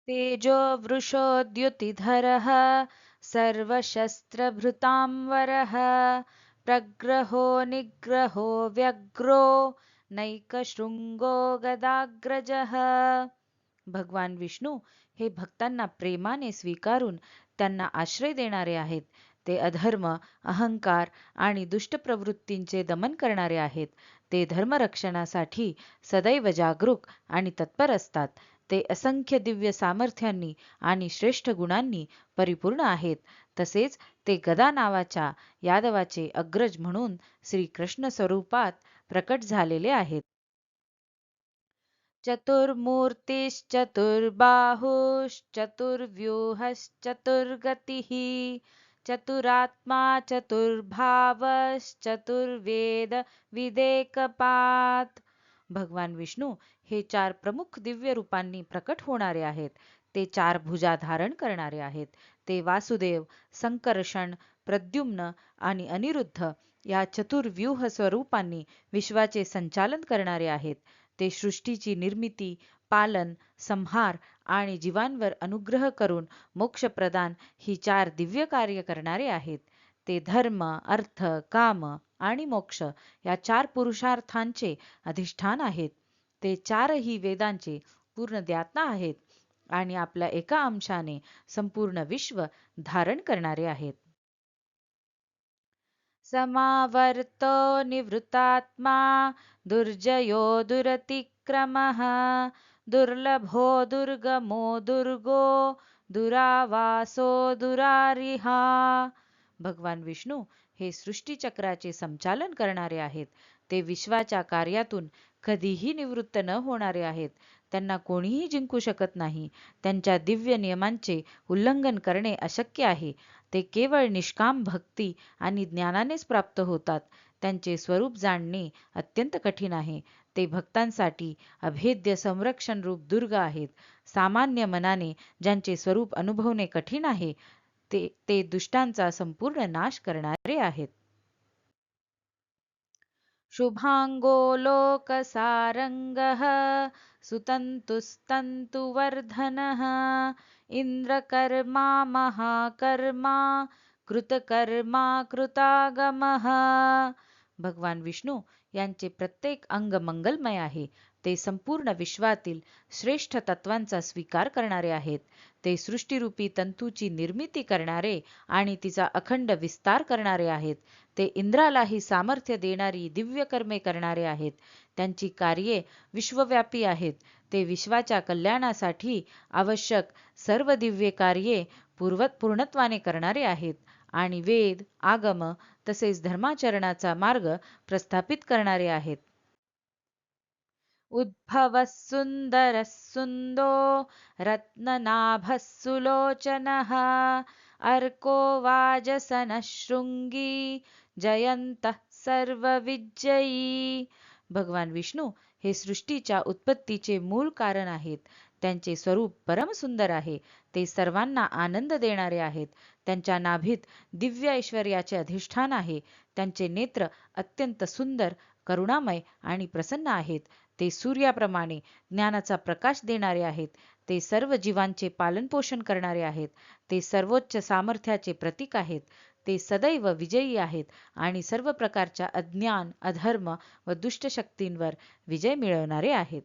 तेजो वृषोद्युतिधरः सर्वशस्त्रभृतांवरः प्रग्रहो निग्रहो व्यग्रो नैकशृंगो गदाग्रजः. भगवान विष्णू हे भक्तांना प्रेमाने स्वीकारून त्यांना आश्रय देणारे आहेत. ते अधर्म, अहंकार आणि दुष्ट प्रवृत्तींचे दमन करणारे आहेत. ते धर्मरक्षणासाठी सदैव जागरूक आणि तत्पर असतात. ते असंख्य दिव्य सामर्थ्यांनी आणि श्रेष्ठ गुणांनी परिपूर्ण आहेत. तसेच ते गदा नावाच्या यादवाचे अग्रज म्हणून श्रीकृष्ण स्वरूपात प्रकट झालेले आहेत. चतुर्मूर्तिश्चतुर्बाहुश्चतुर्व्यूहश्चतुर्गतिः चतुरात्मा चतुर्भावश्चतुर्वेद विदेकपात. भगवान विष्णू हे चार प्रमुख दिव्य रूपांनी प्रकट होणारे आहेत. ते चार भुजा धारण करणारे आहेत. ते वासुदेव, संकर्षण, प्रद्युम्न आणि अनिरुद्ध या चतुर्व्यूह स्वरूपांनी विश्वाचे संचालन करणारे आहेत. ते सृष्टीची निर्मिती, पालन, संहार आणि जीवांवर अनुग्रह करून मोक्षप्रदान ही चार दिव्य कार्य करणारे आहेत. ते धर्म, अर्थ, काम आणि मोक्ष या चार पुरुषार्थांचे अधिष्ठान आहेत. ते चारही वेदांचे पूर्ण ज्ञाता आहेत आणि आपल्या एका अंशाने संपूर्ण विश्व धारण करणारे आहेत. समावर्तो निवृत्तात्मा दुर्जयो दुरतिक्रमः दुर्लभो दुर्गमो दुर्गो दुरावासो दुरारिहा. भगवान विष्णू हे सृष्टीचक्राचे संचालन करणारे आहेत. ते विश्वाच्या कार्यातून कधीही निवृत्त न होणारे आहेत. त्यांना कोणीही जिंकू शकत नाही. त्यांच्या दिव्य नियमांचे उल्लंघन करणे अशक्य आहे. ते केवळ निष्काम भक्ती आणि ज्ञानानेच प्राप्त होतात. त्यांचे स्वरूप जाणणे अत्यंत कठीण आहे. ते भक्तांसाठी अभेद्य संरक्षण रूप दुर्ग आहेत. सामान्य मनाने ज्यांचे स्वरूप अनुभवणे कठीण आहे ते दुष्टांचा संपूर्ण नाश करणारे आहेत. शुभांगो लोकसारंगः सुतंतुस्तंतुवर्धनः इंद्रकर्मा महाकर्मा कृतकर्मा कृतागमः. भगवान विष्णू यांचे प्रत्येक अंग मंगलमय आहे. ते संपूर्ण विश्वातील श्रेष्ठ तत्वांचा स्वीकार करणारे आहेत. ते सृष्टीरूपी तंतूची निर्मिती करणारे आणि तिचा अखंड विस्तार करणारे आहेत. ते इंद्रालाही सामर्थ्य देणारी दिव्य कर्मे करणारे आहेत. त्यांची कार्ये विश्वव्यापी आहेत. ते विश्वाच्या कल्याणासाठी आवश्यक सर्व दिव्य कार्ये पूर्णत्वाने करणारे आहेत आणि वेद, आगम तसेच धर्माचरणाचा मार्ग प्रस्थापित करणारे आहेत. उद्भवः सुन्दरः सुन्दो रत्ननाभः सुलोचनः अर्को वाजसनः शृंगी जयंतः सर्वविजयी. भगवान विष्णू हे सृष्टीच्या उत्पत्तीचे मूळ कारण आहेत. त्यांचे स्वरूप परमसुंदर आहे. ते सर्वांना आनंद देणारे आहेत. त्यांच्या नाभीत दिव्य ऐश्वर्याचे अधिष्ठान आहे. त्यांचे नेत्र अत्यंत सुंदर, करुणामय आणि प्रसन्न आहेत. ते सूर्याप्रमाणे ज्ञानाचा प्रकाश देणारे आहेत. ते सर्व जीवांचे पालनपोषण करणारे आहेत. ते सर्वोच्च सामर्थ्याचे प्रतीक आहेत. ते सदैव विजयी आहेत आणि सर्व प्रकारच्या अज्ञान, अधर्म व दुष्ट शक्तींवर विजय मिळवणारे आहेत.